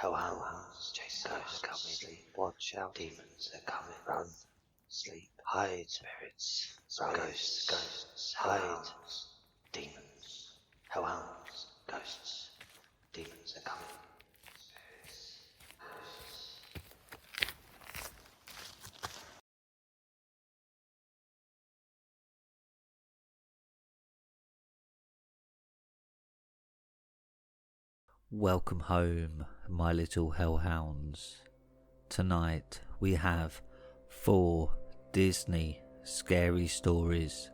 hounds, chase ghosts, come sleep, watch out, demons are coming, run, sleep, hide, spirits, ghosts, hide, demons, hounds, ghosts, demons are coming. Welcome home, my little hellhounds. Tonight we have 4 Disney scary stories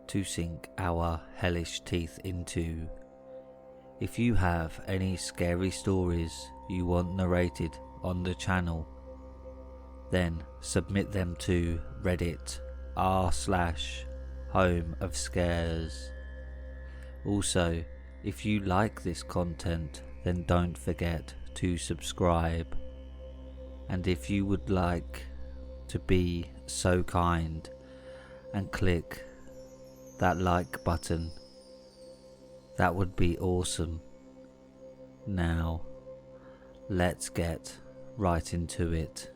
to sink our hellish teeth into. If you have any scary stories you want narrated on the channel, then submit them to Reddit r/homeofscares. Also, if you like this content, then don't forget to subscribe. And if you would like to be so kind and click that like button, that would be awesome. Now, let's get right into it.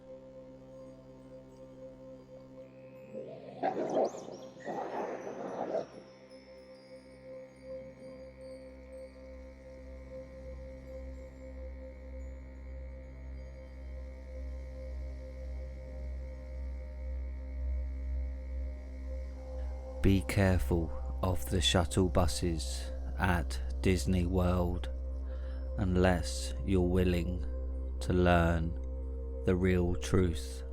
Be careful of the shuttle buses at Disney World unless you're willing to learn the real truth.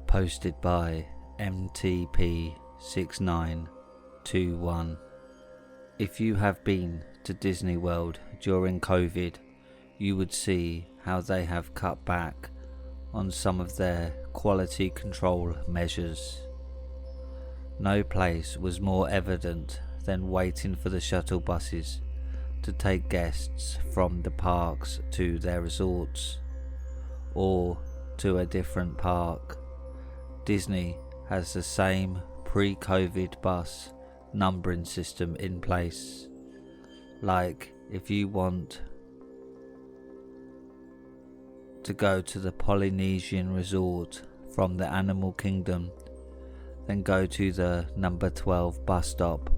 Posted by MTP6921. If you have been to Disney World during COVID, you would see how they have cut back on some of their quality control measures. No place was more evident than waiting for the shuttle buses to take guests from the parks to their resorts, or to a different park. Disney has the same pre-COVID bus numbering system in place. Like if you want to go to the Polynesian resort from the Animal Kingdom, then go to the number 12 bus stop.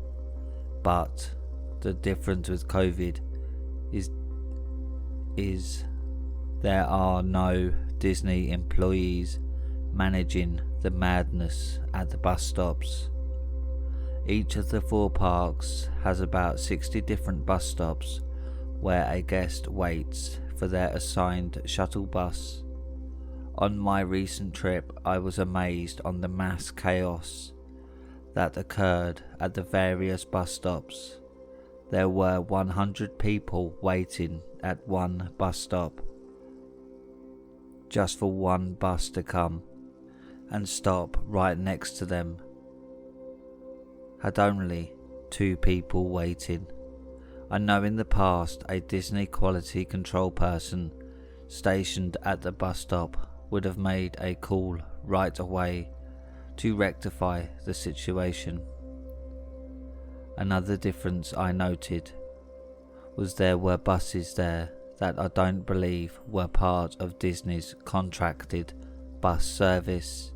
But the difference with COVID is there are no Disney employees managing the madness at the bus stops. Each of the 4 parks has about 60 different bus stops where a guest waits for their assigned shuttle bus. On my recent trip, I was amazed on the mass chaos that occurred at the various bus stops. There were 100 people waiting at one bus stop just for one bus to come and stop right next to them. Had only 2 people waiting. I know in the past a Disney quality control person stationed at the bus stop would have made a call right away to rectify the situation. Another difference I noted was there were buses there that I don't believe were part of Disney's contracted bus service,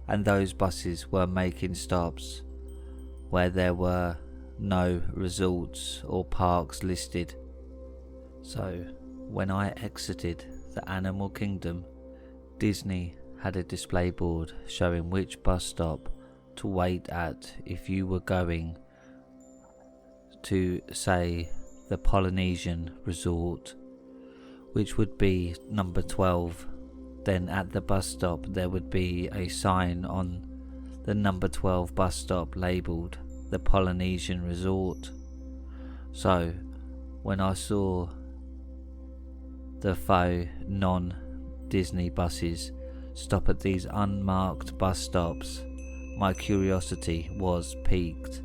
and those buses were making stops where there were no resorts or parks listed. So when I exited the Animal Kingdom, Disney had a display board showing which bus stop to wait at if you were going to, say, the Polynesian resort, which would be number 12. Then at the bus stop there would be a sign on the number 12 bus stop labelled the Polynesian resort. So when I saw the faux non-Disney buses stop at these unmarked bus stops, my curiosity was piqued.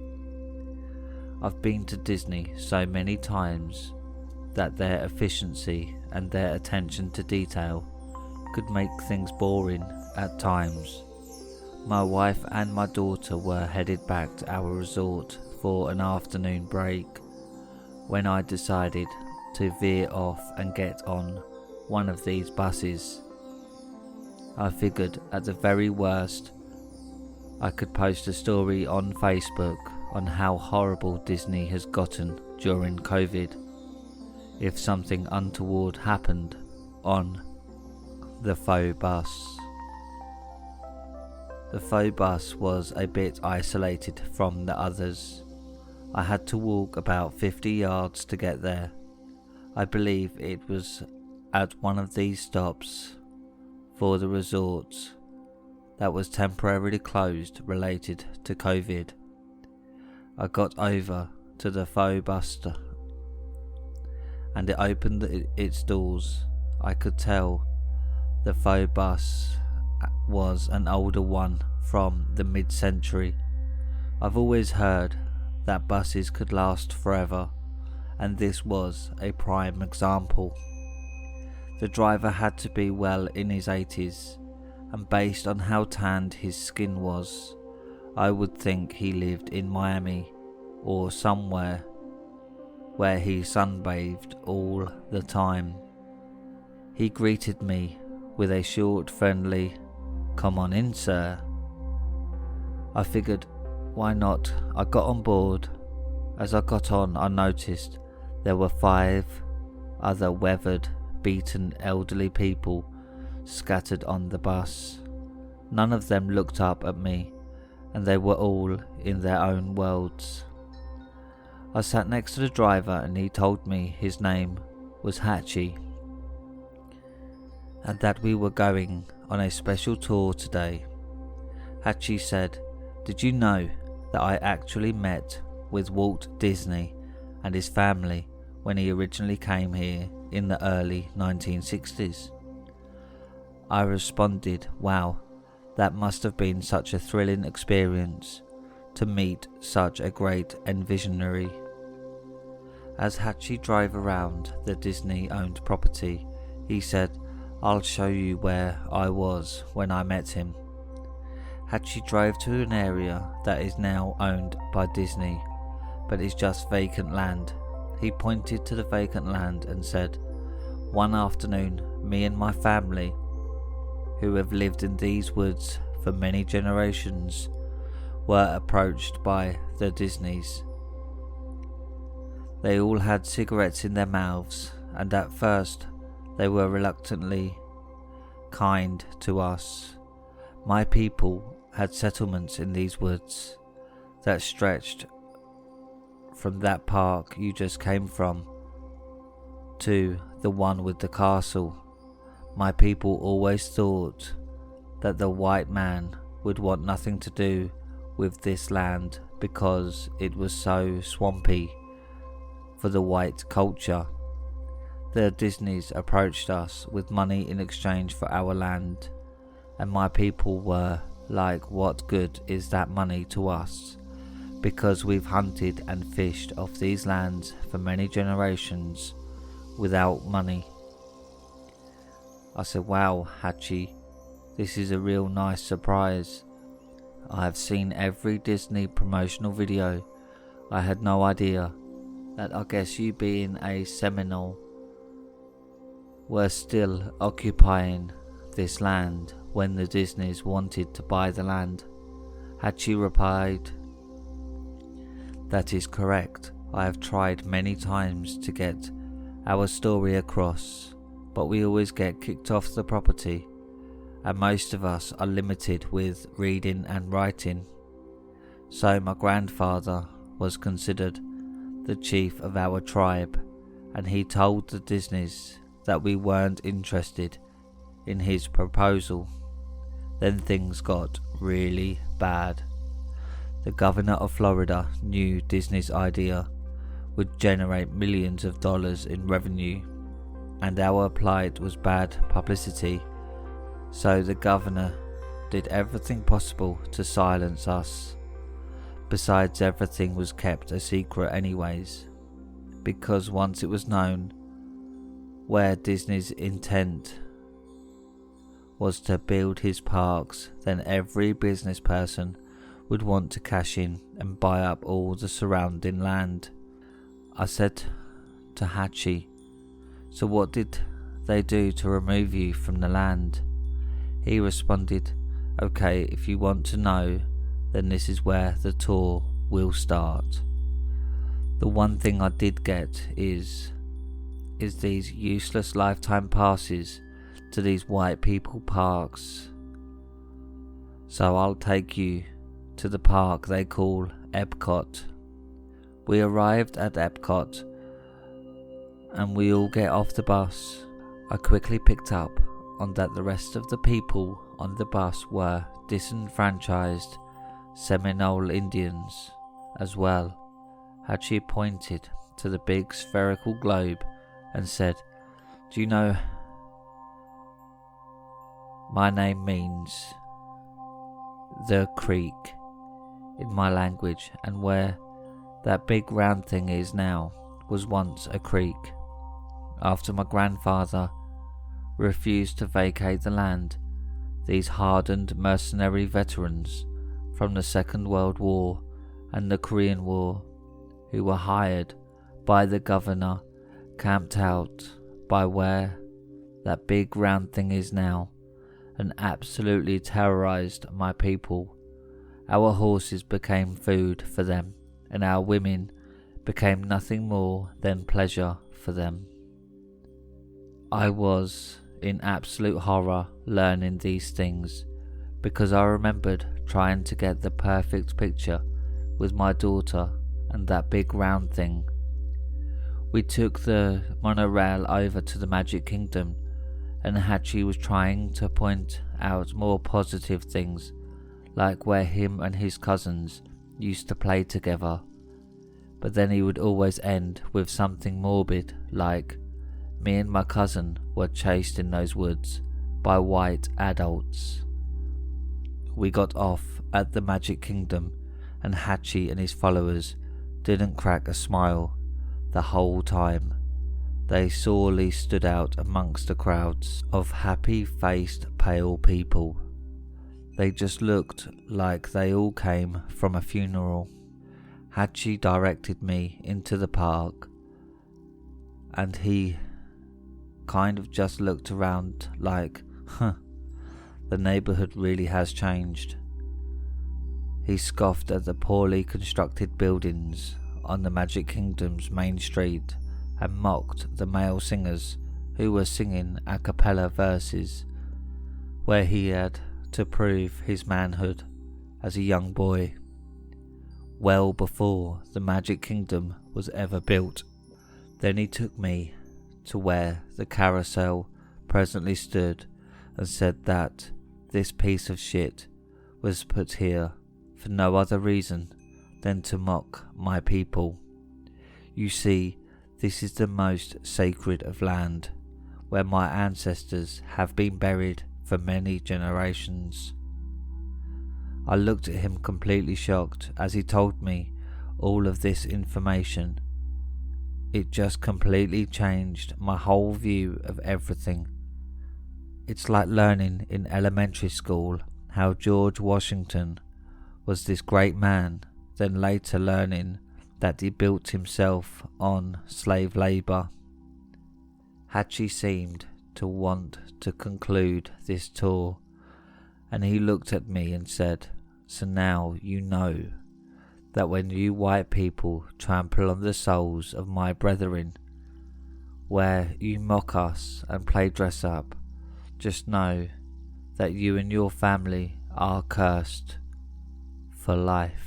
I've been to Disney so many times that their efficiency and their attention to detail could make things boring at times. My wife and my daughter were headed back to our resort for an afternoon break when I decided to veer off and get on one of these buses. I figured at the very worst I could post a story on Facebook on how horrible Disney has gotten during COVID if something untoward happened on the faux bus. The faux bus was a bit isolated from the others. I had to walk about 50 yards to get there. I believe it was at one of these stops for the resorts that was temporarily closed related to COVID. I got over to the faux bus and it opened its doors. I could tell the faux bus was an older one from the mid-century. I've always heard that buses could last forever, and this was a prime example. The driver had to be well in his 80s, and based on how tanned his skin was, I would think he lived in Miami or somewhere where he sunbathed all the time. He greeted me with a short, friendly, "Come on in, sir." I figured, why not? I got on board. As I got on, I noticed there were 5 other weathered, beaten elderly people scattered on the bus. None of them looked up at me, and they were all in their own worlds. I sat next to the driver and he told me his name was Hatchie, and that we were going on a special tour today. Hatchie said, "Did you know that I actually met with Walt Disney and his family when he originally came here in the early 1960s? I responded, "Wow, that must have been such a thrilling experience to meet such a great and visionary." As Hatchie drove around the Disney-owned property, he said, "I'll show you where I was when I met him." Hatchie drove to an area that is now owned by Disney, but is just vacant land. He pointed to the vacant land and said, "One afternoon, me and my family, who have lived in these woods for many generations, were approached by the Disneys. They all had cigarettes in their mouths, and at first they were reluctantly kind to us. My people had settlements in these woods that stretched from that park you just came from to the one with the castle. My people always thought that the white man would want nothing to do with this land because it was so swampy for the white culture. The Disneys approached us with money in exchange for our land, and my people were like, what good is that money to us? Because we've hunted and fished off these lands for many generations without money." I said, "Wow, Hatchie, this is a real nice surprise. I have seen every Disney promotional video. I had no idea that, I guess you being a Seminole, were still occupying this land when the Disneys wanted to buy the land." Hatchie replied, "That is correct. I have tried many times to get our story across, but we always get kicked off the property, and most of us are limited with reading and writing. So my grandfather was considered the chief of our tribe, and he told the Disneys that we weren't interested in his proposal. Then things got really bad. The governor of Florida knew Disney's idea would generate millions of dollars in revenue, and our plight was bad publicity, so the governor did everything possible to silence us. Besides, everything was kept a secret anyways, because once it was known where Disney's intent was to build his parks, then every business person would want to cash in and buy up all the surrounding land." I said to Hatchie, So what did they do to remove you from the land? He responded, okay, if you want to know, then this is where the tour will start. The one thing I did get is these useless lifetime passes to these white people parks. So I'll take you to the park they call Epcot. We arrived at Epcot and we all get off the bus. I quickly picked up on that the rest of the people on the bus were disenfranchised Seminole Indians as well. Had she pointed to the big spherical globe and said, do you know, my name means the creek in my language, and where that big round thing is now was once a creek. After my grandfather refused to vacate the land, these hardened mercenary veterans from the Second World War and the Korean War, who were hired by the governor, camped out by where that big round thing is now and absolutely terrorized my people. Our horses became food for them, and our women became nothing more than pleasure for them. I was in absolute horror learning these things, because I remembered trying to get the perfect picture with my daughter and that big round thing. We took the monorail over to the Magic Kingdom, and Hachi was trying to point out more positive things, like where him and his cousins used to play together. But then he would always end with something morbid, like, me and my cousin were chased in those woods by white adults. We got off at the Magic Kingdom, and Hachi and his followers didn't crack a smile the whole time. They sorely stood out amongst the crowds of happy-faced pale people. They just looked like they all came from a funeral. Hachi directed me into the park, and he kind of just looked around like, the neighbourhood really has changed. He scoffed at the poorly constructed buildings on the Magic Kingdom's main street and mocked the male singers who were singing a cappella verses where he had to prove his manhood as a young boy, well before the Magic Kingdom was ever built. Then he took me to where the carousel presently stood and said that this piece of shit was put here for no other reason than to mock my people. You see, this is the most sacred of land, where my ancestors have been buried for many generations. I looked at him completely shocked as he told me all of this information. It just completely changed my whole view of everything. It's like learning in elementary school how George Washington was this great man, then later learning that he built himself on slave labour. Hachi seemed to want to conclude this tour, and he looked at me and said, so now you know that when you white people trample on the souls of my brethren, where you mock us and play dress up, just know that you and your family are cursed for life.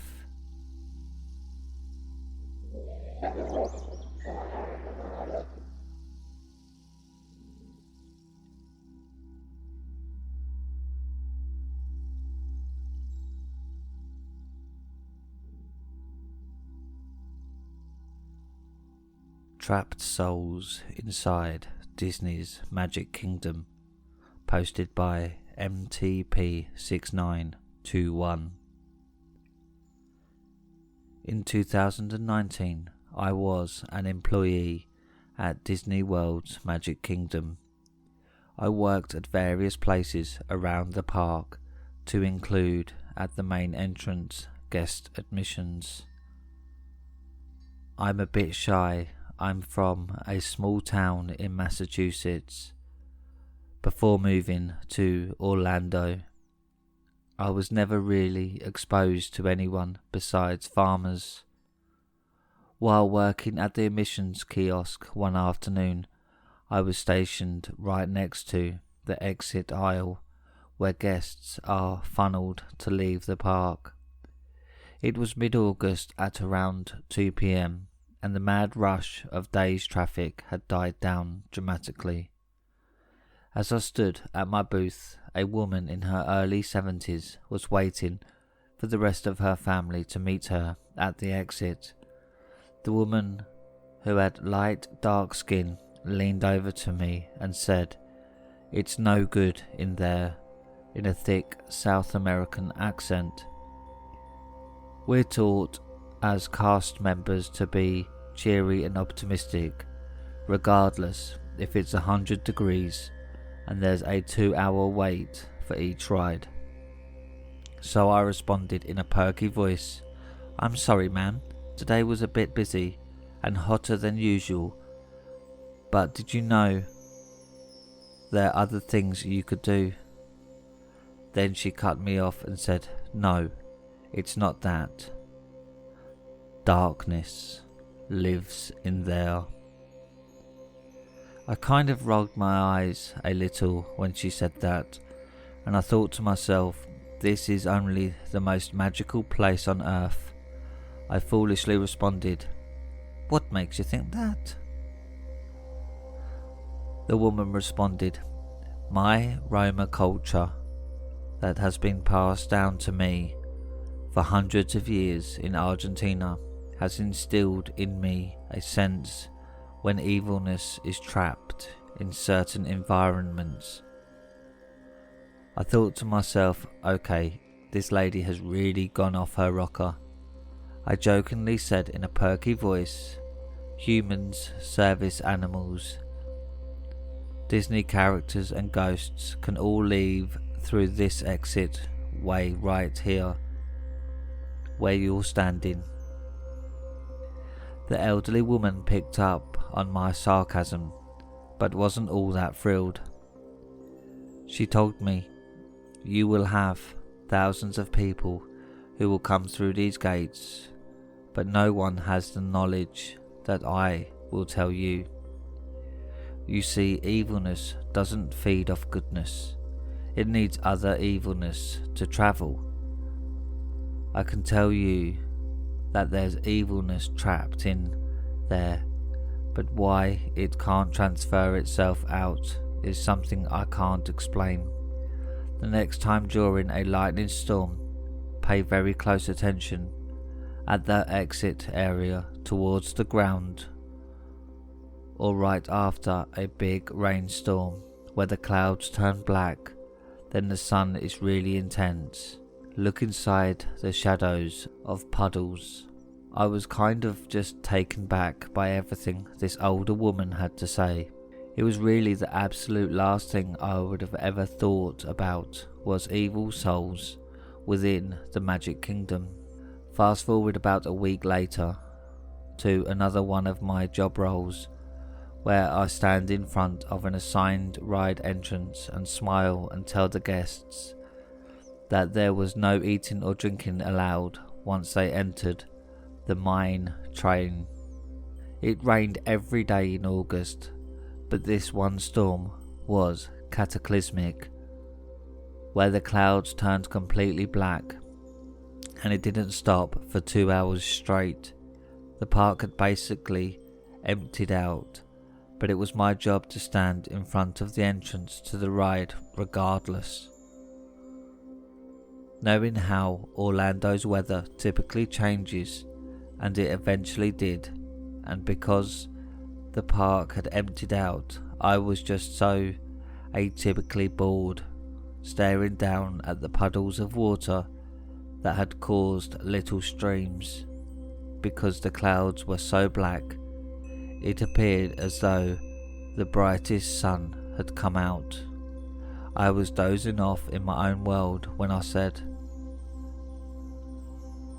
Trapped Souls Inside Disney's Magic Kingdom, posted by MTP6921. In 2019, I was an employee at Disney World's Magic Kingdom. I worked at various places around the park, to include at the main entrance guest admissions. I'm a bit shy I'm from a small town in Massachusetts. Before moving to Orlando, I was never really exposed to anyone besides farmers. While working at the admissions kiosk one afternoon, I was stationed right next to the exit aisle where guests are funneled to leave the park. It was mid-August at around 2 p.m. and the mad rush of day's traffic had died down dramatically. As I stood at my booth, a woman in her early 70s was waiting for the rest of her family to meet her at the exit. The woman, who had light dark skin, leaned over to me and said, "It's no good in there," in a thick South American accent. We're taught as cast members to be cheery and optimistic, regardless if it's 100 degrees and there's a 2-hour wait for each ride. So I responded in a perky voice, "I'm sorry ma'am, today was a bit busy and hotter than usual, but did you know there are other things you could do?" Then she cut me off and said, "No, it's not that. Darkness lives in there." I kind of rolled my eyes a little when she said that, and I thought to myself, this is only the most magical place on earth. I foolishly responded, "What makes you think that?" The woman responded, "My Roma culture that has been passed down to me for hundreds of years in Argentina has instilled in me a sense when evilness is trapped in certain environments." I thought to myself, okay, this lady has really gone off her rocker. I jokingly said in a perky voice, "Humans, service animals, Disney characters and ghosts can all leave through this exit way right here, where you're standing." The elderly woman picked up on my sarcasm, but wasn't all that thrilled. She told me, "You will have thousands of people who will come through these gates, but no one has the knowledge that I will tell you. You see, evilness doesn't feed off goodness. It needs other evilness to travel. I can tell you that there's evilness trapped in there, but why it can't transfer itself out is something I can't explain. The next time during a lightning storm, pay very close attention at the exit area towards the ground, or right after a big rainstorm where the clouds turn black, then the sun is really intense. Look inside the shadows of puddles." I was kind of just taken back by everything this older woman had to say. It was really the absolute last thing I would have ever thought about was evil souls within the Magic Kingdom. Fast forward about a week later to another one of my job roles, where I stand in front of an assigned ride entrance and smile and tell the guests that there was no eating or drinking allowed once they entered the mine train. It rained every day in August, but this one storm was cataclysmic, where the clouds turned completely black, and it didn't stop for 2 hours straight. The park had basically emptied out, but it was my job to stand in front of the entrance to the ride regardless. Knowing how Orlando's weather typically changes, and it eventually did, and because the park had emptied out, I was just so atypically bored, staring down at the puddles of water that had caused little streams. Because the clouds were so black, it appeared as though the brightest sun had come out. I was dozing off in my own world when I said,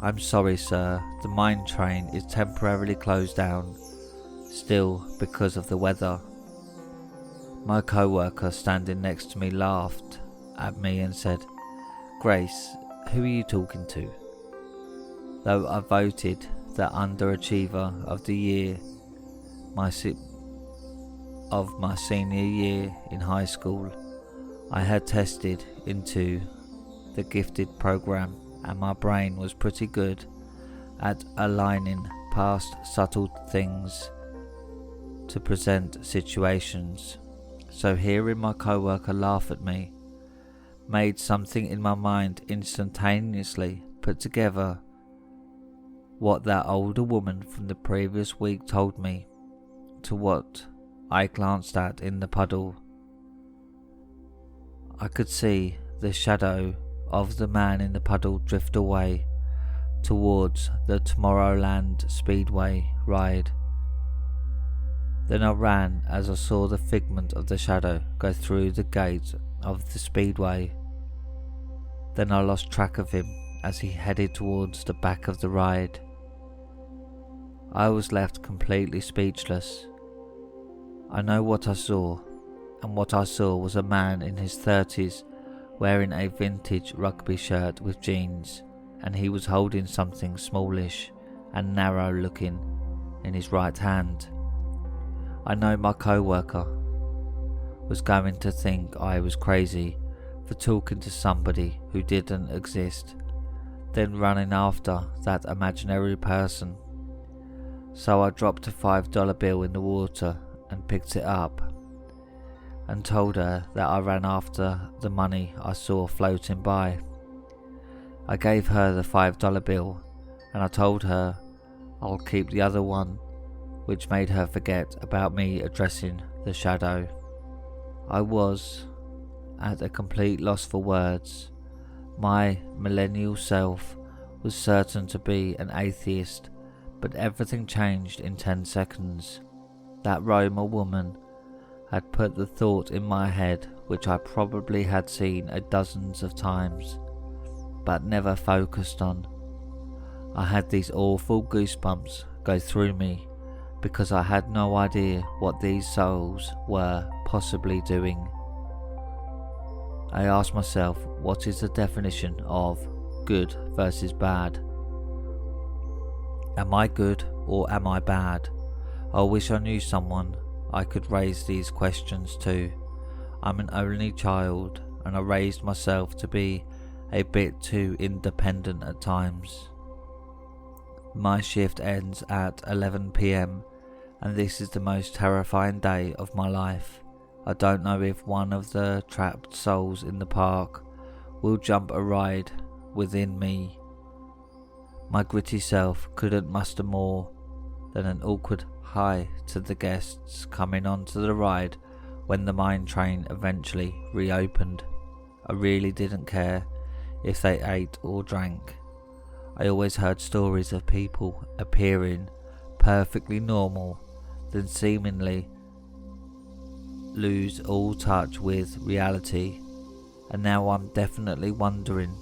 "I'm sorry sir, the mine train is temporarily closed down. still because of the weather. My co-worker standing next to me laughed at me and said, "Grace, who are you talking to?" Though I voted the underachiever of the year of my senior year in high school, I had tested into the gifted program and my brain was pretty good at aligning past subtle things to present situations. So hearing my co-worker laugh at me made something in my mind instantaneously put together what that older woman from the previous week told me to what I glanced at in the puddle. I could see the shadow of the man in the puddle drift away towards the Tomorrowland Speedway ride. Then I ran as I saw the figment of the shadow go through the gate of the speedway. Then I lost track of him as he headed towards the back of the ride. I was left completely speechless. I know what I saw, and what I saw was a man in his 30s wearing a vintage rugby shirt with jeans, and he was holding something smallish and narrow looking in his right hand. I know my co-worker was going to think I was crazy for talking to somebody who didn't exist, then running after that imaginary person. So I dropped a $5 bill in the water and picked it up and told her that I ran after the money I saw floating by. I gave her the $5 bill and I told her I'll keep the other one, which made her forget about me addressing the shadow. I was at a complete loss for words. My millennial self was certain to be an atheist, but everything changed in 10 seconds. That Roma woman had put the thought in my head which I probably had seen dozens of times, but never focused on. I had these awful goosebumps go through me because I had no idea what these souls were possibly doing. I asked myself, what is the definition of good versus bad? Am I good or am I bad? I wish I knew someone I could raise these questions to. I'm an only child and I raised myself to be a bit too independent at times. My shift ends at 11 PM and this is the most terrifying day of my life. I don't know if one of the trapped souls in the park will jump a ride within me. My gritty self couldn't muster more than an awkward hi to the guests coming onto the ride when the mine train eventually reopened. I really didn't care if they ate or drank. I always heard stories of people appearing perfectly normal, then seemingly lose all touch with reality, and now I'm definitely wondering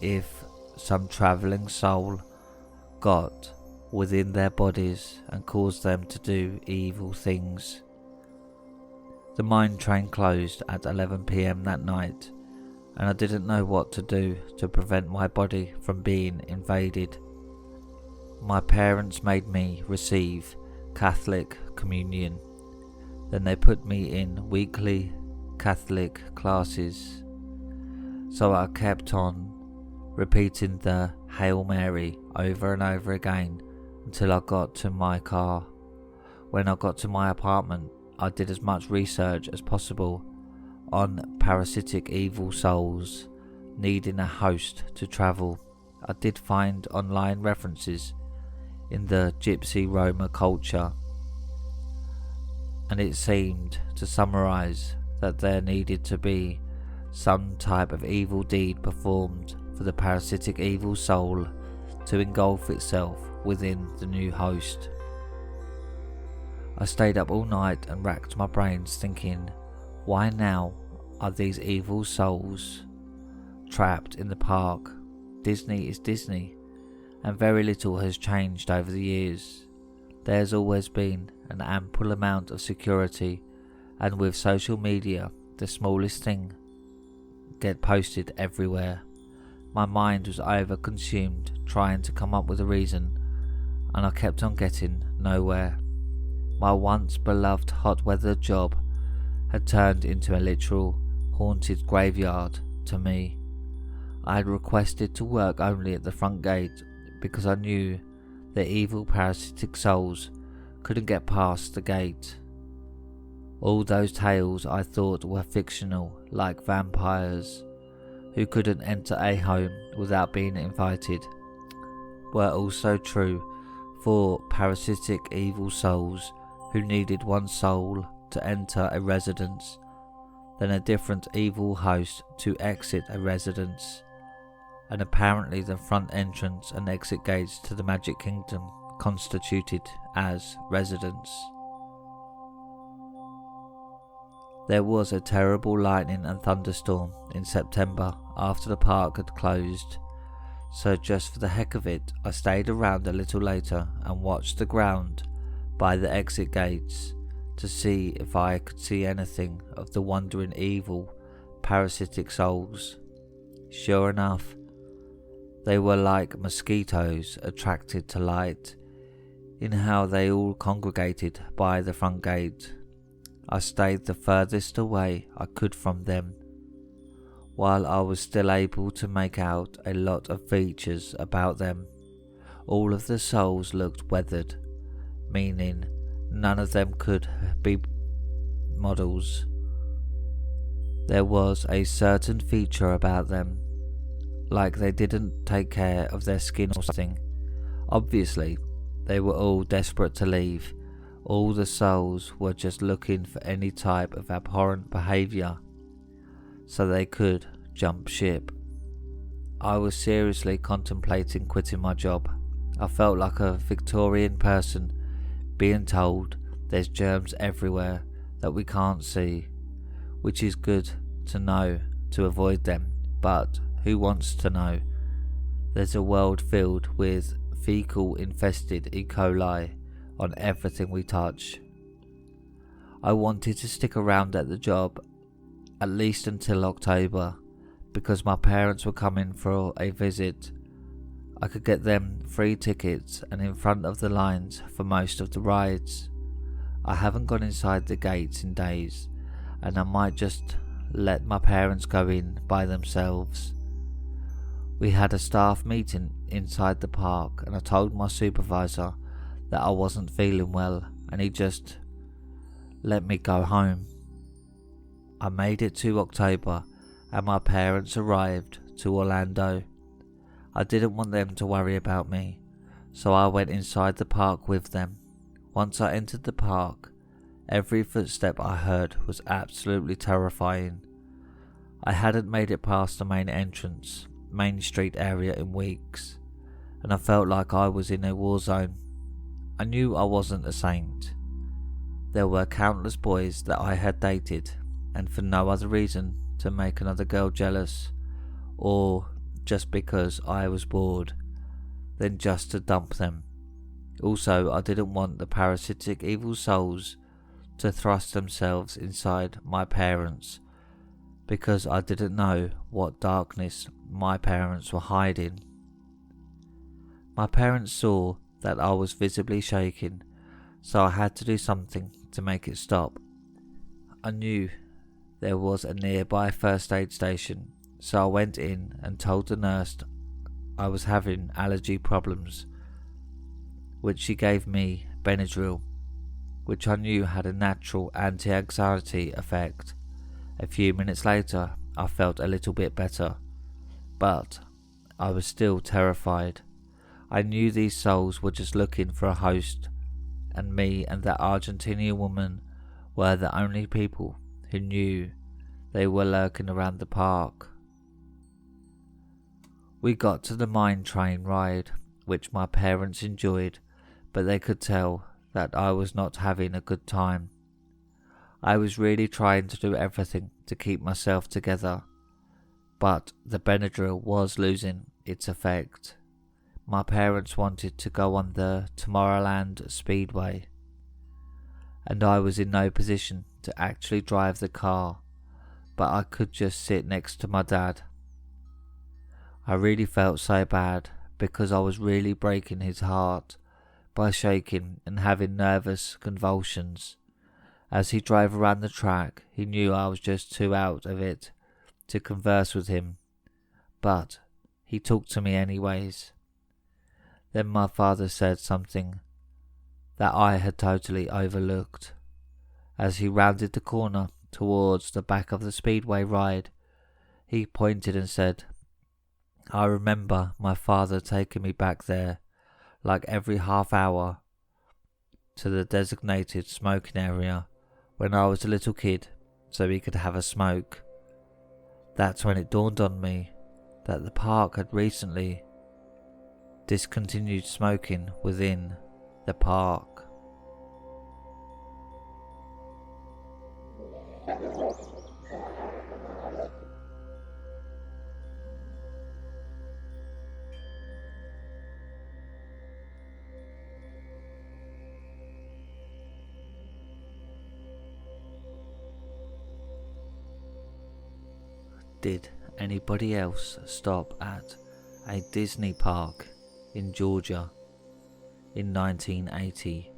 if some travelling soul got within their bodies and caused them to do evil things. The mine train closed at 11 PM that night, and I didn't know what to do to prevent my body from being invaded. My parents made me receive Catholic communion. Then they put me in weekly Catholic classes. So I kept on repeating the Hail Mary over and over again until I got to my car. When I got to my apartment, I did as much research as possible on parasitic evil souls needing a host to travel. I did find online references in the Gypsy Roma culture, and it seemed to summarise that there needed to be some type of evil deed performed for the parasitic evil soul to engulf itself within the new host. I stayed up all night and racked my brains thinking, why now are these evil souls trapped in the park? Disney is Disney, and very little has changed over the years. There's always been an ample amount of security, and with social media, the smallest thing get posted everywhere. My mind was overconsumed trying to come up with a reason, and I kept on getting nowhere. My once beloved hot weather job had turned into a literal haunted graveyard to me. I had requested to work only at the front gate because I knew the evil parasitic souls couldn't get past the gate. All those tales I thought were fictional, like vampires who couldn't enter a home without being invited, were also true for parasitic evil souls who needed one soul to enter a residence, then a different evil host to exit a residence, and apparently the front entrance and exit gates to the Magic Kingdom constituted as residence. There was a terrible lightning and thunderstorm in September after the park had closed, so just for the heck of it, I stayed around a little later and watched the ground by the exit gates to see if I could see anything of the wandering evil parasitic souls. Sure enough, they were like mosquitoes attracted to light in how they all congregated by the front gate. I stayed the furthest away I could from them, while I was still able to make out a lot of features about them. All of the souls looked weathered, meaning none of them could be models. There was a certain feature about them, like they didn't take care of their skin or something. Obviously, they were all desperate to leave. All the souls were just looking for any type of abhorrent behaviour so they could jump ship. I was seriously contemplating quitting my job. I felt like a Victorian person being told there's germs everywhere that we can't see, which is good to know to avoid them, but who wants to know? There's a world filled with fecal infested E. coli on everything we touch. I wanted to stick around at the job at least until October because my parents were coming for a visit. I could get them free tickets and in front of the lines for most of the rides. I haven't gone inside the gates in days, and I might just let my parents go in by themselves. We had a staff meeting inside the park and I told my supervisor that I wasn't feeling well and he just let me go home. I made it to October and my parents arrived to Orlando. I didn't want them to worry about me, so I went inside the park with them. Once I entered the park, every footstep I heard was absolutely terrifying. I hadn't made it past the main street area in weeks, and I felt like I was in a war zone. I knew I wasn't a saint. There were countless boys that I had dated, and for no other reason to make another girl jealous, or just because I was bored, than just to dump them. Also, I didn't want the parasitic evil souls to thrust themselves inside my parents, because I didn't know what darkness my parents were hiding. My parents saw that I was visibly shaking, so I had to do something to make it stop. I knew there was a nearby first aid station, so I went in and told the nurse I was having allergy problems, which she gave me Benadryl, which I knew had a natural anti-anxiety effect. A few minutes later, I felt a little bit better, but I was still terrified. I knew these souls were just looking for a host, and me and that Argentinian woman were the only people who knew they were lurking around the park. We got to the mine train ride, which my parents enjoyed, but they could tell that I was not having a good time. I was really trying to do everything to keep myself together, but the Benadryl was losing its effect. My parents wanted to go on the Tomorrowland Speedway. and I was in no position to actually drive the car, but I could just sit next to my dad. I really felt so bad because I was really breaking his heart by shaking and having nervous convulsions. As he drove around the track, he knew I was just too out of it to converse with him, but he talked to me anyways. Then my father said something that I had totally overlooked. As he rounded the corner towards the back of the speedway ride, he pointed and said, "I remember my father taking me back there like every half hour to the designated smoking area when I was a little kid so he could have a smoke." That's when it dawned on me that the park had recently discontinued smoking within the park. Did anybody else stop at a Disney park in Georgia in 1980?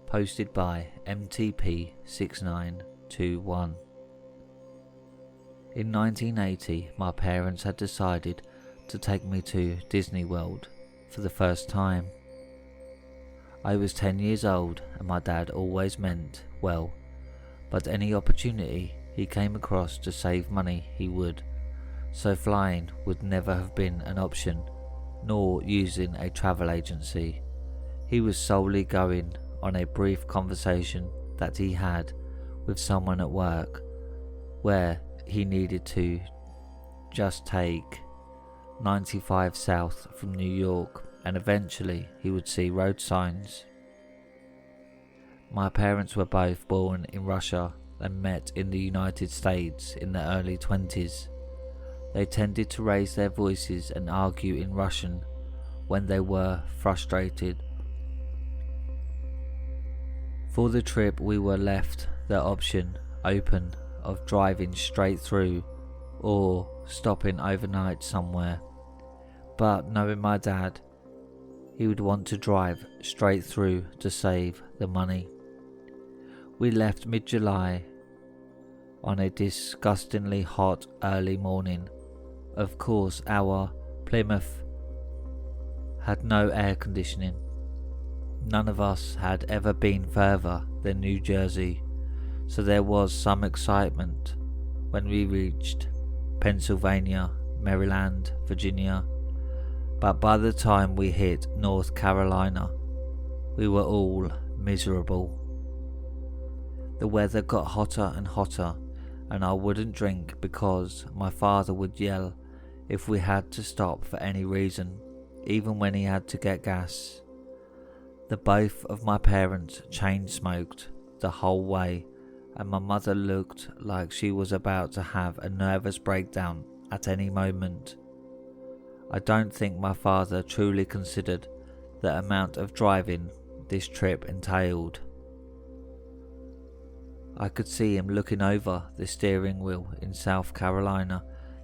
Posted by MTP6921. In 1980, my parents had decided to take me to Disney World for the first time. I was 10 years old and my dad always meant well, but any opportunity he came across to save money he would, so flying would never have been an option, nor using a travel agency. He was solely going on a brief conversation that he had with someone at work, where he needed to just take 95 south from New York, and eventually he would see road signs. My parents were both born in Russia and met in the United States in the early 20s. They tended to raise their voices and argue in Russian when they were frustrated. For the trip, we were left the option open of driving straight through or stopping overnight somewhere, but knowing my dad, he would want to drive straight through to save the money. We left mid-July on a disgustingly hot early morning. Of course, our Plymouth had no air conditioning. None of us had ever been further than New Jersey, so there was some excitement when we reached Pennsylvania, Maryland, Virginia, but by the time we hit North Carolina, we were all miserable. The weather got hotter and hotter, and I wouldn't drink because my father would yell if we had to stop for any reason, even when he had to get gas. The both of my parents chain smoked the whole way, and my mother looked like she was about to have a nervous breakdown at any moment. I don't think my father truly considered the amount of driving this trip entailed. I could see him looking over the steering wheel in South Carolina,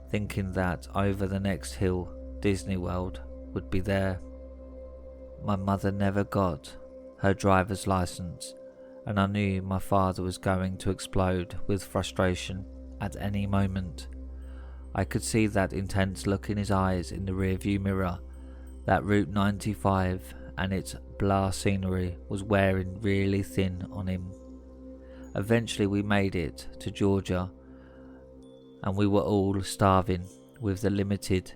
thinking that over the next hill Disney World would be there. My mother never got her driver's license, and I knew my father was going to explode with frustration at any moment. I could see that intense look in his eyes in the rearview mirror. That Route 95 and its blah scenery was wearing really thin on him. Eventually we made it to Georgia, and we were all starving. With the limited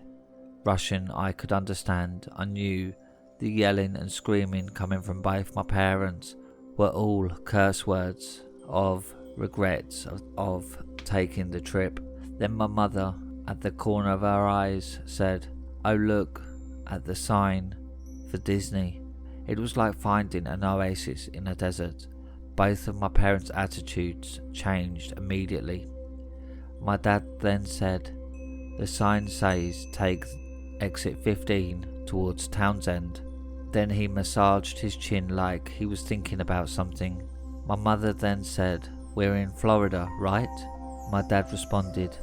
Russian I could understand, I knew the yelling and screaming coming from both my parents were all curse words of regrets of taking the trip. Then my mother, at the corner of her eyes, said, "Oh, look at the sign for Disney." It was like finding an oasis in a desert. Both of my parents' attitudes changed immediately. My dad then said, "The sign says take exit 15 towards Townsend." Then he massaged his chin like he was thinking about something. My mother then said, "We're in Florida, right?" My dad responded,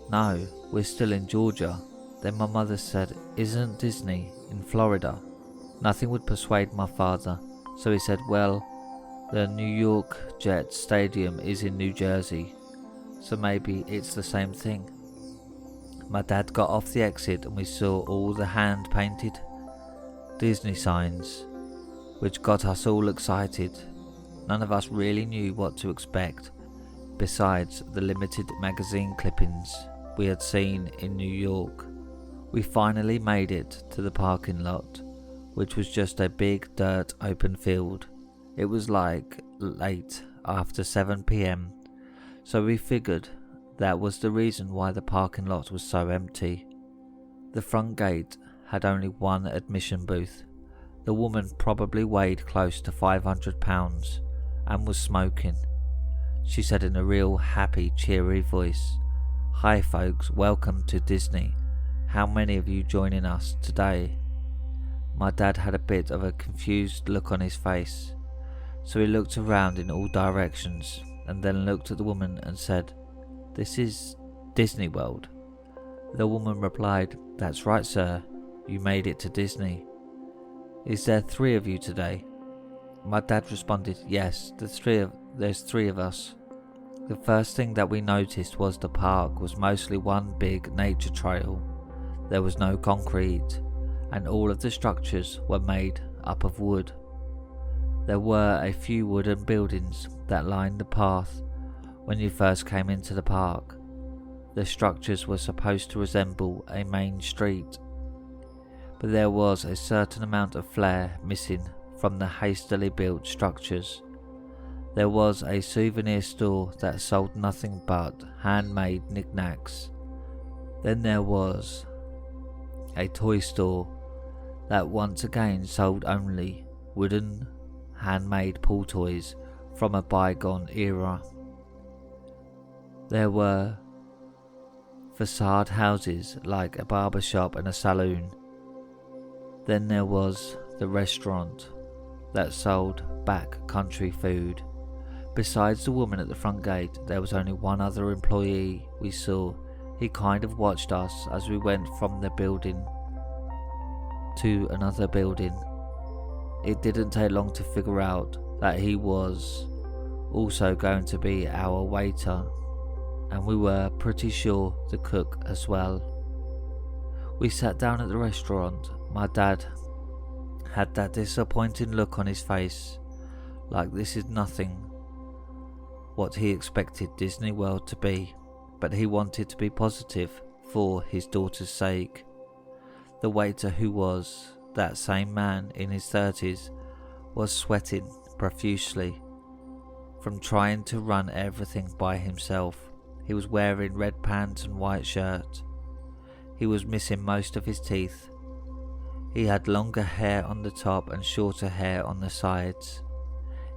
"No, we're still in Georgia." Then my mother said, "Isn't Disney in Florida?" Nothing would persuade my father, so he said, "Well, the New York Jets Stadium is in New Jersey, so maybe it's the same thing." My dad got off the exit and we saw all the hand-painted Disney signs, which got us all excited. None of us really knew what to expect, besides the limited magazine clippings we had seen in New York. We finally made it to the parking lot, which was just a big dirt open field. It was like late after 7 p.m, so we figured that was the reason why the parking lot was so empty. The front gate had only one admission booth. The woman probably weighed close to 500 pounds and was smoking. She said in a real happy, cheery voice, "Hi folks, welcome to Disney. How many of you joining us today?" My dad had a bit of a confused look on his face, so he looked around in all directions and then looked at the woman and said, "This is Disney World." The woman replied, "That's right, sir. You made it to Disney. Is there 3 of you today?" My dad responded, "Yes, there's three of us." The first thing that we noticed was the park was mostly one big nature trail. There was no concrete, and all of the structures were made up of wood. There were a few wooden buildings that lined the path when you first came into the park. The structures were supposed to resemble a main street, but there was a certain amount of flair missing from the hastily built structures. There was a souvenir store that sold nothing but handmade knickknacks. Then there was a toy store that once again sold only wooden handmade pool toys from a bygone era. There were facade houses like a barber shop and a saloon. Then there was the restaurant that sold back country food. Besides the woman at the front gate, there was only one other employee we saw. He kind of watched us as we went from the building to another building. It didn't take long to figure out that he was also going to be our waiter, and we were pretty sure the cook as well. We sat down at the restaurant. My dad had that disappointing look on his face, like this is nothing what he expected Disney World to be, but he wanted to be positive for his daughter's sake. The waiter, who was that same man in his 30s, was sweating profusely from trying to run everything by himself. He was wearing red pants and white shirt. He was missing most of his teeth. He had longer hair on the top and shorter hair on the sides.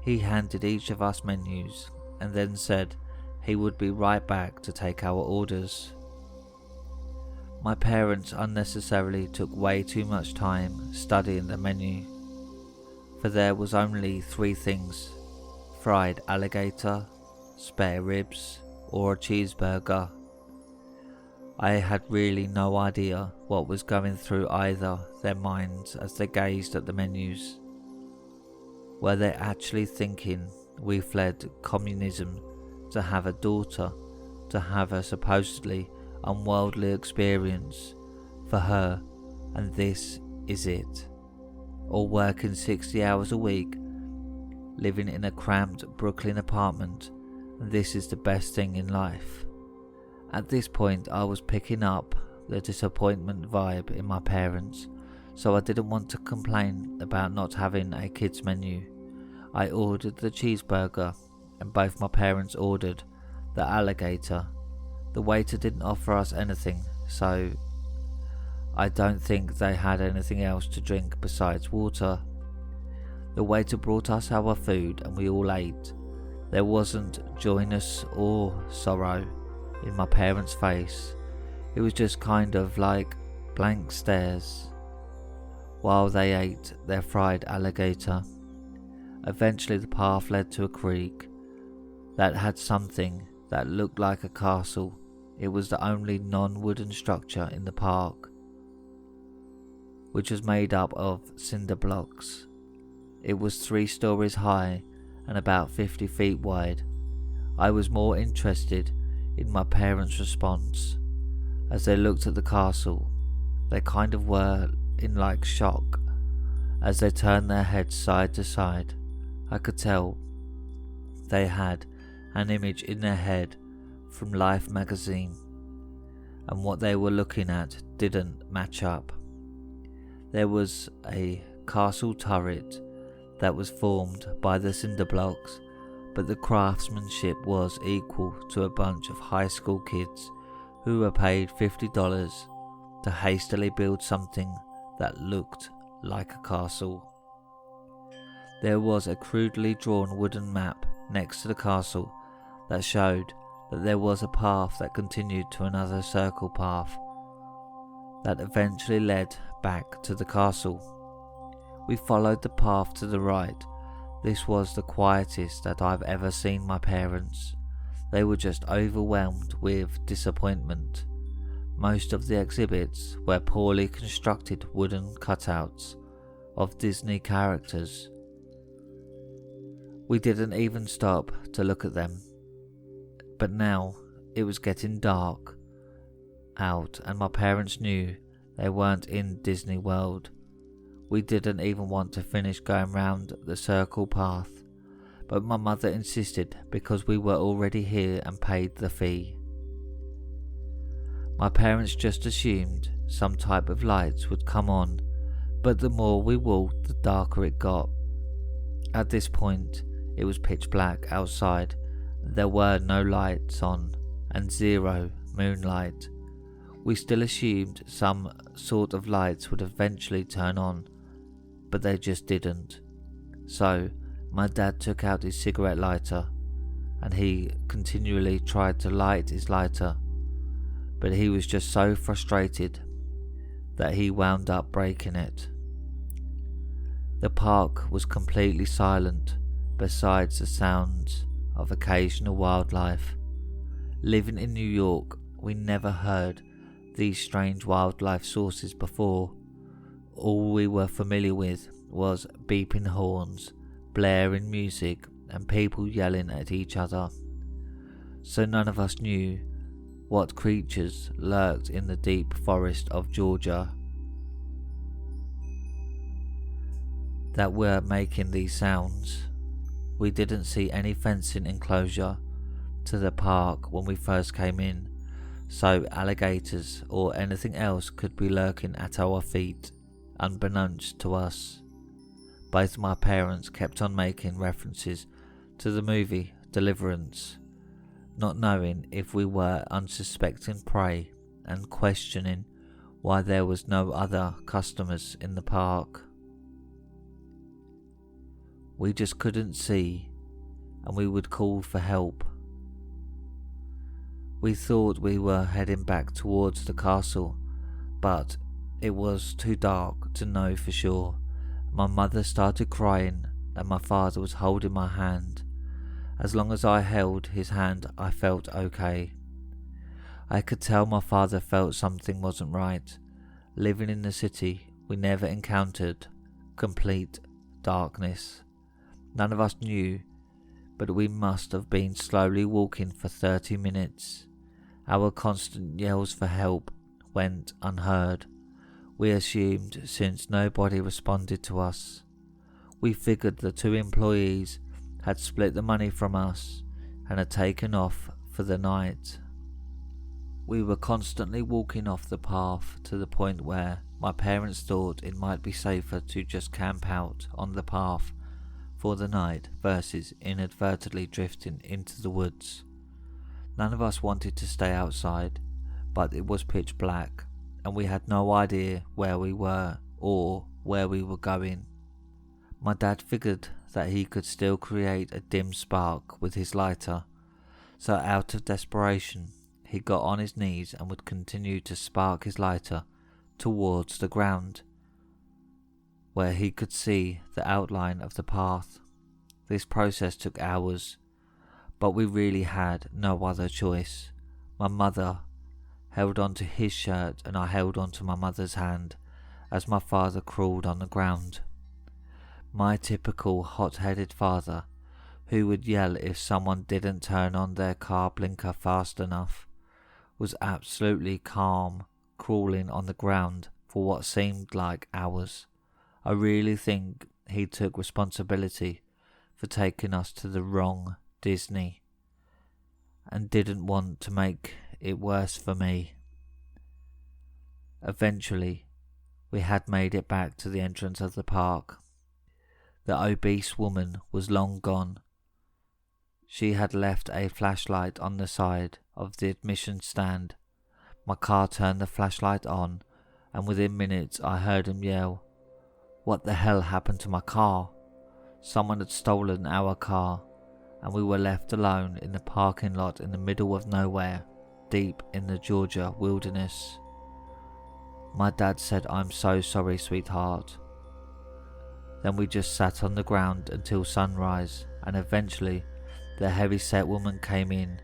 He handed each of us menus and then said he would be right back to take our orders. My parents unnecessarily took way too much time studying the menu, for there was only 3 things: fried alligator, spare ribs, or a cheeseburger. I had really no idea what was going through either their minds as they gazed at the menus. Were they actually thinking we fled communism to have a daughter, to have a supposedly unworldly experience for her, and this is it? Or working 60 hours a week, living in a cramped Brooklyn apartment, and this is the best thing in life? At this point I was picking up the disappointment vibe in my parents, so I didn't want to complain about not having a kids menu. I ordered the cheeseburger and both my parents ordered the alligator. The waiter didn't offer us anything, so I don't think they had anything else to drink besides water. The waiter brought us our food and we all ate. There wasn't joyness or sorrow in my parents' face. It was just kind of like blank stares while they ate their fried alligator. Eventually the path led to a creek that had something that looked like a castle. It was the only non-wooden structure in the park, which was made up of cinder blocks. It was 3 stories high and about 50 feet wide. I was more interested in my parents' response. As they looked at the castle, they kind of were in like shock. As they turned their heads side to side, I could tell they had an image in their head from Life magazine, and what they were looking at didn't match up. There was a castle turret that was formed by the cinder blocks, but the craftsmanship was equal to a bunch of high school kids who were paid $50 to hastily build something that looked like a castle. There was a crudely drawn wooden map next to the castle that showed that there was a path that continued to another circle path that eventually led back to the castle. We followed the path to the right. This was the quietest that I've ever seen my parents. They were just overwhelmed with disappointment. Most of the exhibits were poorly constructed wooden cutouts of Disney characters. We didn't even stop to look at them. But now it was getting dark out and my parents knew they weren't in Disney World. We didn't even want to finish going round the circle path, but my mother insisted because we were already here and paid the fee. My parents just assumed some type of lights would come on, but the more we walked, the darker it got. At this point, it was pitch black outside. There were no lights on and 0 moonlight. We still assumed some sort of lights would eventually turn on, but they just didn't. So my dad took out his cigarette lighter and he continually tried to light his lighter, but he was just so frustrated that he wound up breaking it. The park was completely silent besides the sounds of occasional wildlife. Living in New York, we never heard these strange wildlife sources before. All we were familiar with was beeping horns, blaring music, and people yelling at each other. So none of us knew what creatures lurked in the deep forest of Georgia that were making these sounds. We didn't see any fencing enclosure to the park when we first came in, so alligators or anything else could be lurking at our feet, unbeknownst to us. Both my parents kept on making references to the movie Deliverance, not knowing if we were unsuspecting prey and questioning why there was no other customers in the park. We just couldn't see, and we would call for help. We thought we were heading back towards the castle, but it was too dark to know for sure. My mother started crying and my father was holding my hand. As long as I held his hand, I felt okay. I could tell my father felt something wasn't right. Living in the city, we never encountered complete darkness. None of us knew, but we must have been slowly walking for 30 minutes. Our constant yells for help went unheard. We assumed since nobody responded to us. We figured the 2 employees had split the money from us and had taken off for the night. We were constantly walking off the path to the point where my parents thought it might be safer to just camp out on the path for the night versus inadvertently drifting into the woods. None of us wanted to stay outside, but it was pitch black and we had no idea where we were or where we were going. My dad figured that he could still create a dim spark with his lighter, so out of desperation he got on his knees and would continue to spark his lighter towards the ground, where he could see the outline of the path. This process took hours, but we really had no other choice. My mother held onto his shirt and I held onto my mother's hand as my father crawled on the ground. My typical hot-headed father, who would yell if someone didn't turn on their car blinker fast enough, was absolutely calm, crawling on the ground for what seemed like hours. I really think he took responsibility for taking us to the wrong Disney and didn't want to make it worse for me. Eventually, we had made it back to the entrance of the park. The obese woman was long gone. She had left a flashlight on the side of the admission stand. My car turned the flashlight on, and within minutes I heard him yell, "What the hell happened to my car?" Someone had stolen our car, and we were left alone in the parking lot in the middle of nowhere, deep in the Georgia wilderness. My dad said, "I'm so sorry, sweetheart." Then we just sat on the ground until sunrise, and eventually the heavy-set woman came in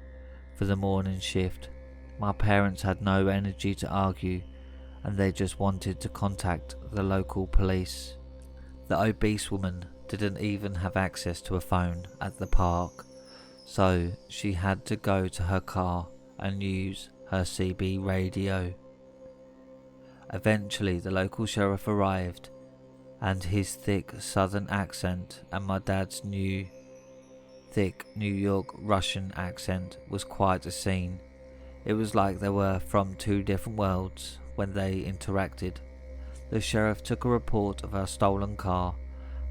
for the morning shift. My parents had no energy to argue, and they just wanted to contact the local police. The obese woman didn't even have access to a phone at the park, so she had to go to her car and use her CB radio. Eventually the local sheriff arrived, and his thick southern accent and my dad's new thick New York Russian accent was quite a scene. It was like they were from two different worlds when they interacted. The sheriff took a report of our stolen car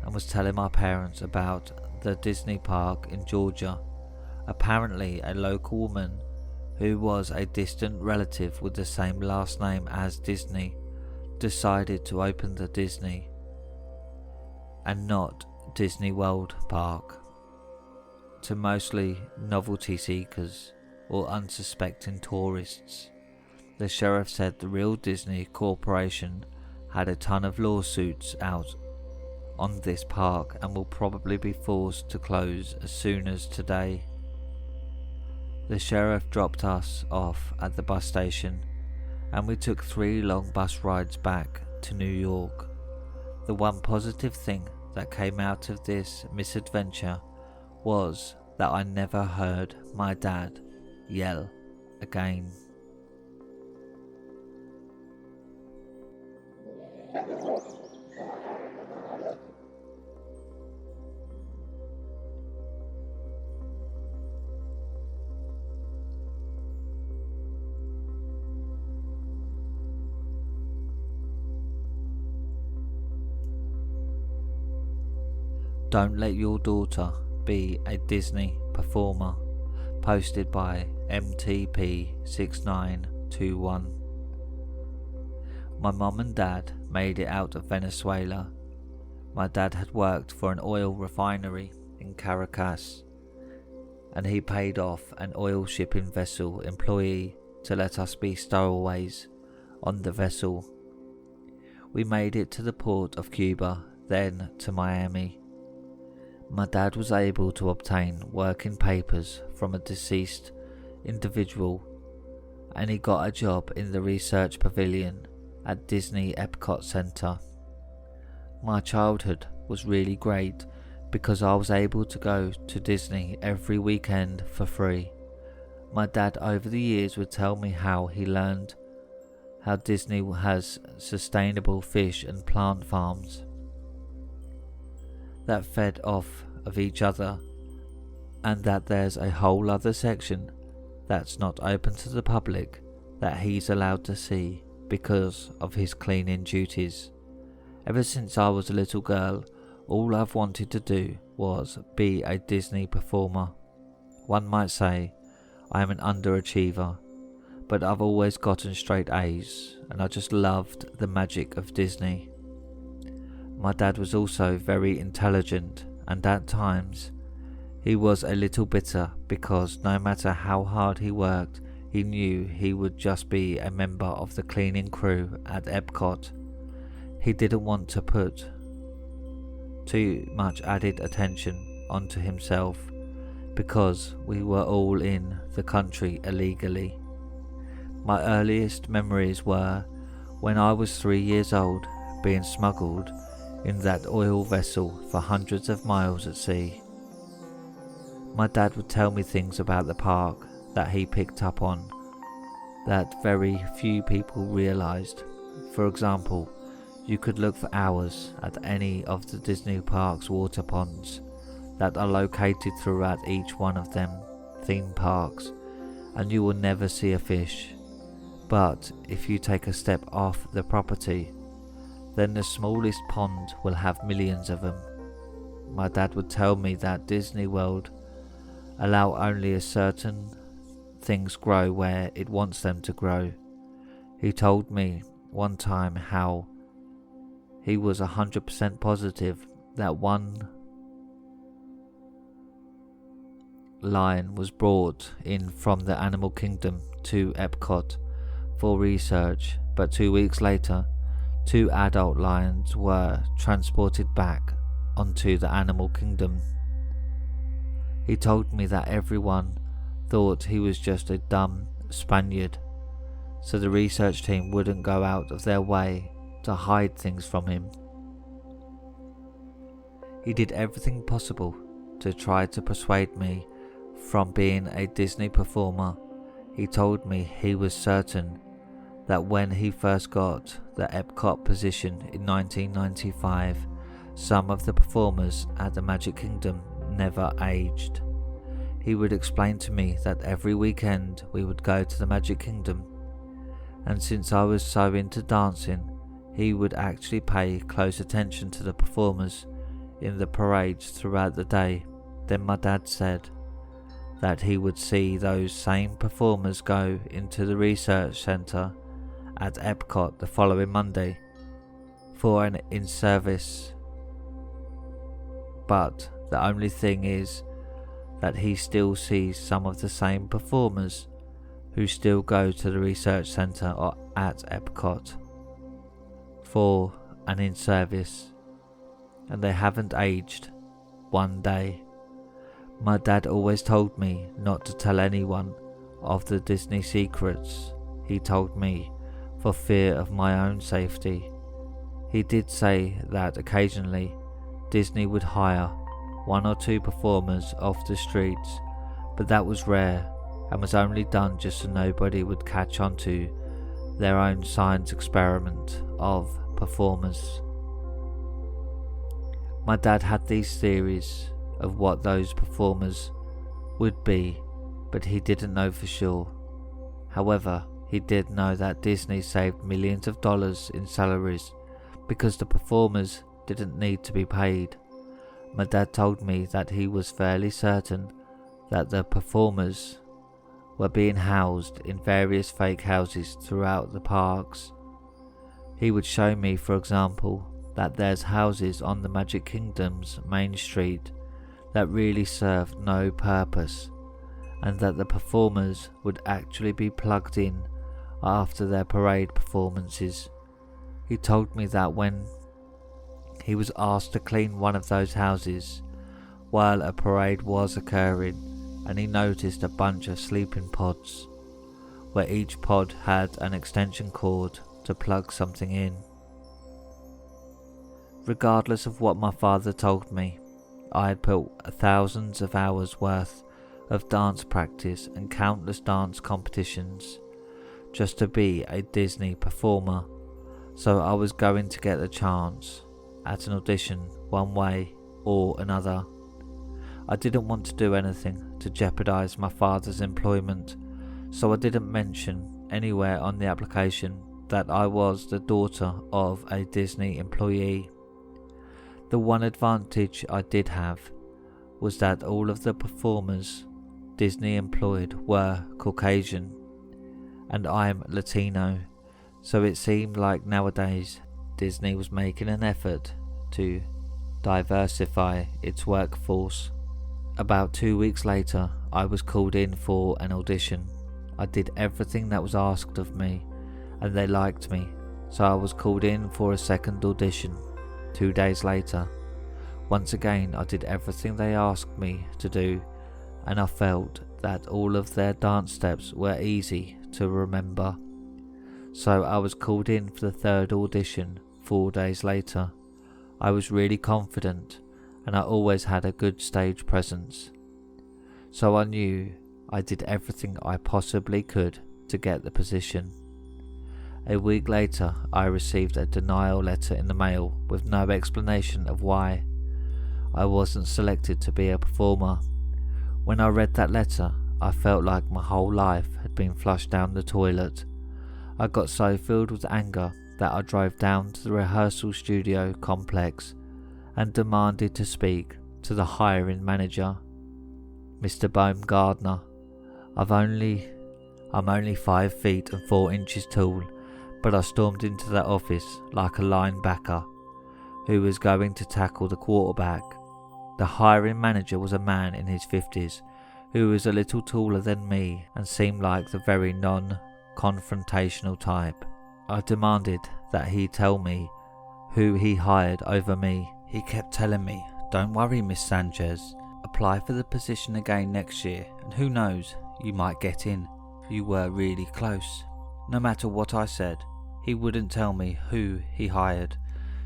and was telling my parents about the Disney park in Georgia. Apparently a local woman who was a distant relative with the same last name as Disney decided to open the Disney and not Disney World Park to mostly novelty seekers or unsuspecting tourists. The sheriff said the real Disney Corporation had a ton of lawsuits out on this park and will probably be forced to close as soon as today. The sheriff dropped us off at the bus station, and we took 3 long bus rides back to New York. The one positive thing that came out of this misadventure was that I never heard my dad yell again. Don't let your daughter be a Disney performer. Posted by MTP6921. My mum and dad made it out of Venezuela. My dad had worked for an oil refinery in Caracas, and he paid off an oil shipping vessel employee to let us be stowaways on the vessel. We made it to the port of Cuba, then to Miami. My dad was able to obtain working papers from a deceased individual, and he got a job in the research pavilion at Disney Epcot Center. My childhood was really great because I was able to go to Disney every weekend for free. My dad over the years would tell me how he learned how Disney has sustainable fish and plant farms that fed off of each other, and that there's a whole other section that's not open to the public that he's allowed to see because of his cleaning duties. Ever since I was a little girl, all I've wanted to do was be a Disney performer. One might say I am an underachiever, but I've always gotten straight A's, and I just loved the magic of Disney. My dad was also very intelligent, and at times he was a little bitter because no matter how hard he worked, he knew he would just be a member of the cleaning crew at Epcot. He didn't want to put too much added attention onto himself because we were all in the country illegally. My earliest memories were when I was 3 years old, being smuggled in that oil vessel for hundreds of miles at sea. My dad would tell me things about the park that he picked up on that very few people realised. For example, you could look for hours at any of the Disney park's water ponds that are located throughout each one of them theme parks, and you will never see a fish. But if you take a step off the property, then the smallest pond will have millions of them. My dad would tell me that Disney World allow only a certain things grow where it wants them to grow. He told me one time how he was 100% positive that one lion was brought in from the animal kingdom to Epcot for research, but 2 weeks later 2 adult lions were transported back onto the animal kingdom. He told me that everyone thought he was just a dumb Spaniard, so the research team wouldn't go out of their way to hide things from him. He did everything possible to try to persuade me from being a Disney performer. He told me he was certain that when he first got the Epcot position in 1995, some of the performers at the Magic Kingdom never aged. He would explain to me that every weekend we would go to the Magic Kingdom, and since I was so into dancing, he would actually pay close attention to the performers in the parades throughout the day. Then my dad said that he would see those same performers go into the research centre at Epcot the following Monday for an in-service. But the only thing is that he still sees some of the same performers who still go to the research centre or at Epcot for an in-service, and they haven't aged one day. My dad always told me not to tell anyone of the Disney secrets. He told me for fear of my own safety. He did say that occasionally Disney would hire 1 or 2 performers off the streets, but that was rare and was only done just so nobody would catch on to their own science experiment of performers. My dad had these theories of what those performers would be, but he didn't know for sure. However, he did know that Disney saved millions of dollars in salaries because the performers didn't need to be paid. My dad told me that he was fairly certain that the performers were being housed in various fake houses throughout the parks. He would show me, for example, that there's houses on the Magic Kingdom's main street that really served no purpose, and that the performers would actually be plugged in after their parade performances. He told me that when he was asked to clean one of those houses while a parade was occurring, and he noticed a bunch of sleeping pods where each pod had an extension cord to plug something in. Regardless of what my father told me, I had put thousands of hours worth of dance practice and countless dance competitions just to be a Disney performer, so I was going to get a chance at an audition one way or another. I didn't want to do anything to jeopardize my father's employment, so I didn't mention anywhere on the application that I was the daughter of a Disney employee. The one advantage I did have was that all of the performers Disney employed were Caucasian, and I'm Latino, so it seemed like nowadays Disney was making an effort to diversify its workforce. About 2 weeks later, I was called in for an audition. I did everything that was asked of me, and they liked me, so I was called in for a second audition 2 days later. Once again, I did everything they asked me to do, and I felt that all of their dance steps were easy to remember. So I was called in for the third audition 4 days later. I was really confident, and I always had a good stage presence. So I knew I did everything I possibly could to get the position. A week later, I received a denial letter in the mail with no explanation of why I wasn't selected to be a performer. When I read that letter, I felt like my whole life had been flushed down the toilet. I got so filled with anger that I drove down to the rehearsal studio complex and demanded to speak to the hiring manager, Mr. Baumgartner. I'm only 5 feet and 4 inches tall, but I stormed into that office like a linebacker who was going to tackle the quarterback. The hiring manager was a man in his 50s who was a little taller than me and seemed like the very non-confrontational type. I demanded that he tell me who he hired over me. He kept telling me, "Don't worry, Miss Sanchez. Apply for the position again next year, and who knows, you might get in. You were really close." No matter what I said, he wouldn't tell me who he hired.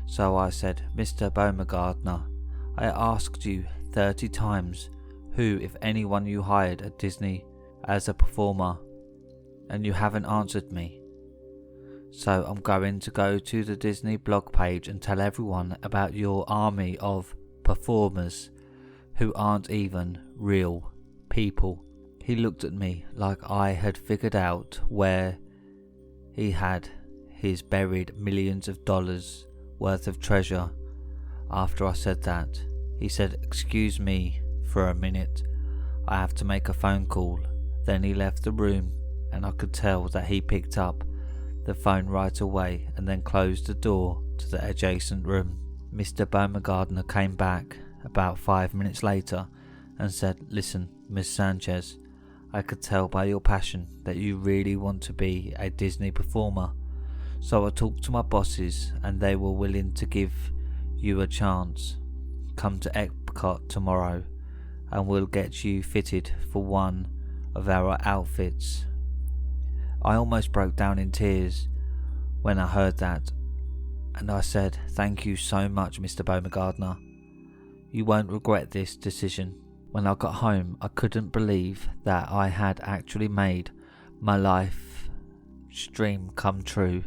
So I said, "Mr. Baumgartner, I asked you 30 times who, if anyone, you hired at Disney as a performer, and you haven't answered me. So I'm going to go to the Disney blog page and tell everyone about your army of performers who aren't even real people." He looked at me like I had figured out where he had his buried millions of dollars worth of treasure. After I said that, he said, "Excuse me for a minute, I have to make a phone call." Then he left the room, and I could tell that he picked up the phone right away and then closed the door to the adjacent room. Mr. Baumgartner came back about 5 minutes later and said, "Listen, Miss Sanchez, I could tell by your passion that you really want to be a Disney performer. So I talked to my bosses and they were willing to give you a chance. Come to Epcot tomorrow and we'll get you fitted for one of our outfits." I almost broke down in tears when I heard that, and I said, "Thank you so much, Mr. Baumgartner. You won't regret this decision." When I got home, I couldn't believe that I had actually made my life dream come true.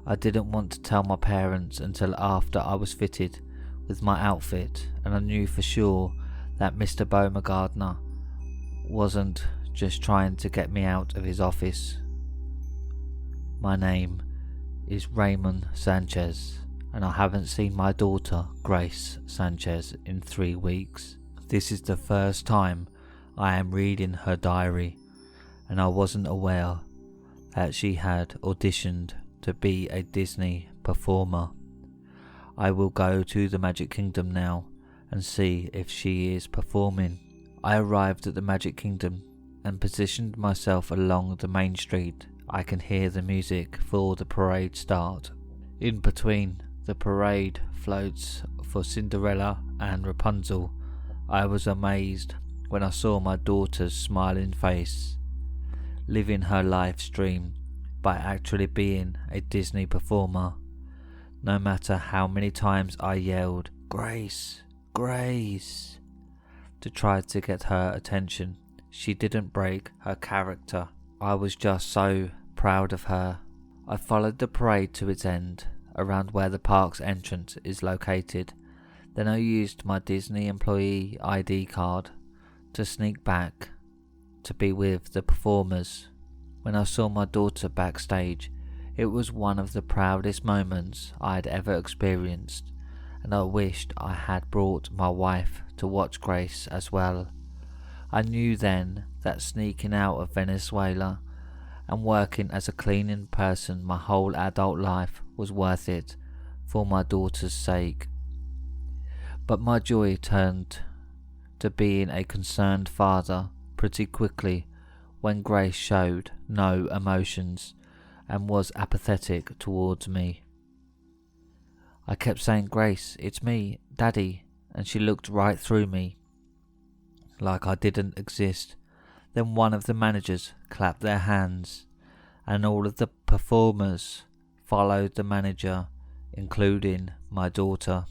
I didn't want to tell my parents until after I was fitted with my outfit, and I knew for sure that Mr. Baumgartner wasn't just trying to get me out of his office. My name is Raymond Sanchez, and I haven't seen my daughter, Grace Sanchez, in 3 weeks. This is the first time I am reading her diary, and I wasn't aware that she had auditioned to be a Disney performer. I will go to the Magic Kingdom now and see if she is performing. I arrived at the Magic Kingdom and positioned myself along the main street. I can hear the music for the parade start. In between the parade floats for Cinderella and Rapunzel, I was amazed when I saw my daughter's smiling face, living her life's dream by actually being a Disney performer. No matter how many times I yelled, "Grace, Grace," to try to get her attention, she didn't break her character. I was just so proud of her. I followed the parade to its end, around where the park's entrance is located. Then I used my Disney employee ID card to sneak back to be with the performers. When I saw my daughter backstage, it was one of the proudest moments I had ever experienced, and I wished I had brought my wife to watch Grace as well. I knew then that sneaking out of Venezuela and working as a cleaning person my whole adult life was worth it for my daughter's sake. But my joy turned to being a concerned father pretty quickly when Grace showed no emotions and was apathetic towards me. I kept saying, "Grace, it's me, Daddy," and she looked right through me, like I didn't exist. Then one of the managers clapped their hands, and all of the performers followed the manager, including my daughter.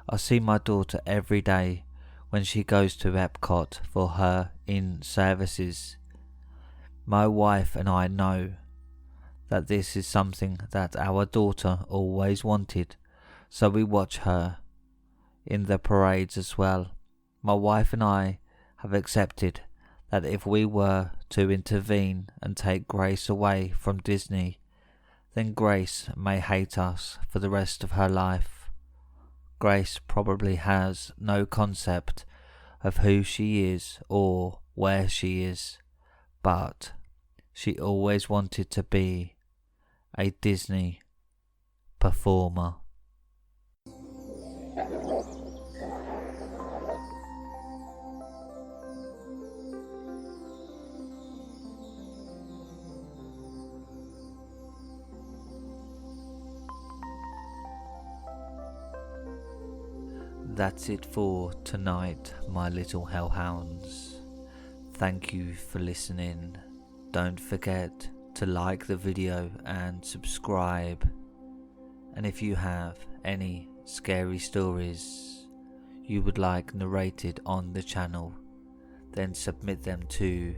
I see my daughter every day when she goes to Epcot for her in-services. My wife and I know that this is something that our daughter always wanted, so we watch her in the parades as well. My wife and I have accepted that if we were to intervene and take Grace away from Disney, then Grace may hate us for the rest of her life. Grace probably has no concept of who she is or where she is, but she always wanted to be a Disney performer. That's it for tonight, my little hellhounds. Thank you for listening. Don't forget to like the video and subscribe. And if you have any scary stories you would like narrated on the channel, then submit them to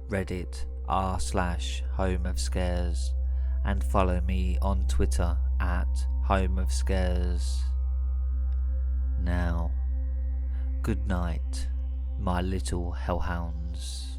Reddit r/homeofscares and follow me on Twitter at homeofscares. Now, good night, my little hellhounds.